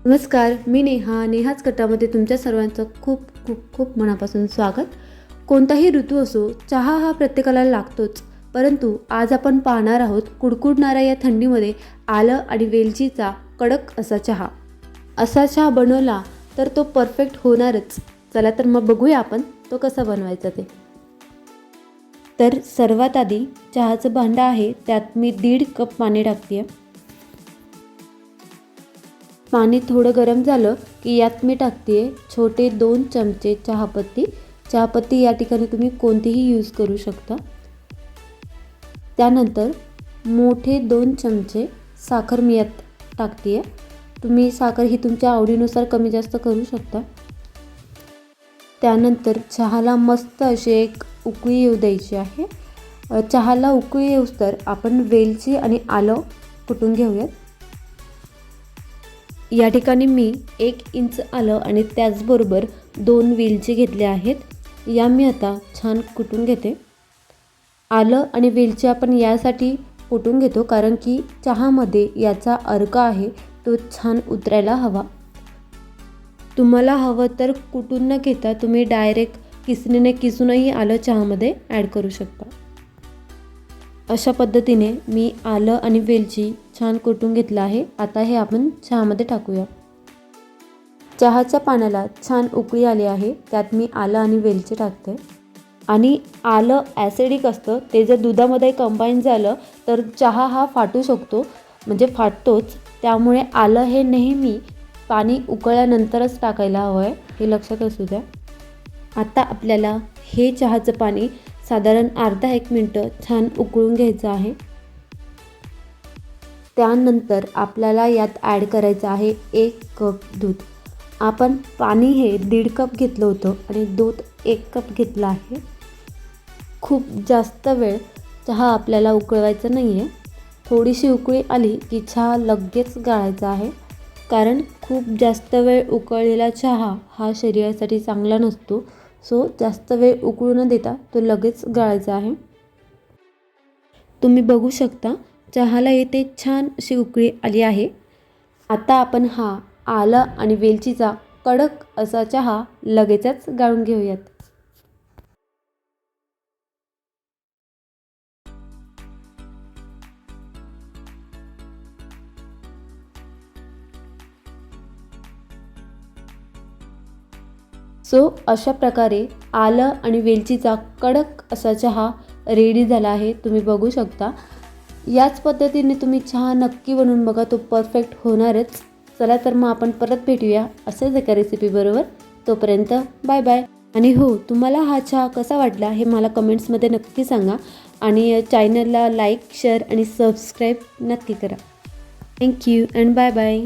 नमस्कार, मी नेहा. नेहाच कट्टामध्ये तुमच्या सर्वांचं खूप खूप खूप मनापासून स्वागत. कोणताही ऋतू असो, चहा हा प्रत्येकाला लागतोच. परंतु आज आपण पाहणार आहोत कुडकुडणाऱ्या या थंडीमध्ये आलं आणि वेलचीचा कडक असा चहा. असा चहा बनवला तर तो परफेक्ट होणारच. चला तर मग बघूया आपण तो कसा बनवायचा ते. तर सर्वात आधी चहाचं भांडं आहे, त्यात मी 1.5 कप पाणी टाकते. पाणी थोडं गरम झालं की यात मी टाकते छोटे 2 चमचे चहापत्ती. चहापत्ती या ठिकाणी तुम्ही कोणतीही यूज करू शकता. त्यानंतर मोठे 2 चमचे साखर मी यात टाकते. तुम्ही साखर ही तुमच्या आवडीनुसार कमी जास्त करू शकता. त्यानंतर चहाला मस्त अशी एक उकळी येऊ द्यायची आहे. चहाला उकळी येऊस तर आपण वेलची आणि आलं कुटून घेऊयात. या ठिकाणी मी 1 इंच आलं आणि त्याचबरोबर 2 वेलची घेतल्या आहेत. या मी आता छान कुटून घेते. आलं आणि वेलची आपण यासाठी कुटून घेतो कारण की चहामध्ये याचा अर्क आहे तो छान उतरायला हवा. तुम्हाला हवं तर कुटून न घेता तुम्ही डायरेक्ट किसणीने किसूनही आलं चहामध्ये ॲड करू शकता. अशा पद्धतीने मी आलं आणि वेलची छान कुटून घेतलं आहे. आता हे आपण चहामध्ये टाकूया. चहाच्या पाण्याला छान उकळी आली आहे. त्यात मी आलं आणि वेलची टाकते. आणि आलं ॲसिडिक असतं, ते जर दुधामध्ये कंबाईन झालं तर चहा हा फाटू शकतो, म्हणजे फाटतोच. त्यामुळे आलं हे नेहमी पाणी उकळल्यानंतरच टाकायला हवं आहे, हे लक्षात असू द्या. आता आपल्याला हे चहाचं पाणी साधारण अर्धा 1 मिनटं छान उकळून घ्यायचं आहे. त्यानंतर आपल्याला यात ॲड करायचं आहे 1 कप दूध. आपण पाणी हे 1.5 कप घेतलं होतं आणि दूध 1 कप घेतलं आहे. खूप जास्त वेळ चहा आपल्याला उकळवायचा नाही आहे. थोडीशी उकळी आली की चहा लगेच गाळायचा आहे, कारण खूप जास्त वेळ उकळलेला चहा हा शरीरासाठी चांगला नसतो. सो जास्त वेळ उकळू न देता तो लगेच गाळायचा आहे. तुम्ही बघू शकता चहाला येथे छान अशी उकळी आली आहे. आता आपण हा आलं आणि वेलचीचा कडक असा चहा लगेचच गाळून घेऊयात. सो अशा प्रकारे आलं आणि वेलचीचा कडक असा चहा रेडी झाला आहे. तुम्ही बघू शकता. याच पद्धतीने तुम्ही चहा नक्की बनवून बघा, तो परफेक्ट होणारच. चला तर मग आपण परत भेटूया असेच एका रेसिपीबरोबर. तोपर्यंत बाय बाय. आणि हो, तुम्हाला हा चहा कसा वाटला हे मला कमेंट्समध्ये नक्की सांगा. आणि चॅनलला लाईक, शेअर आणि सबस्क्राईब नक्की करा. Thank you and bye bye.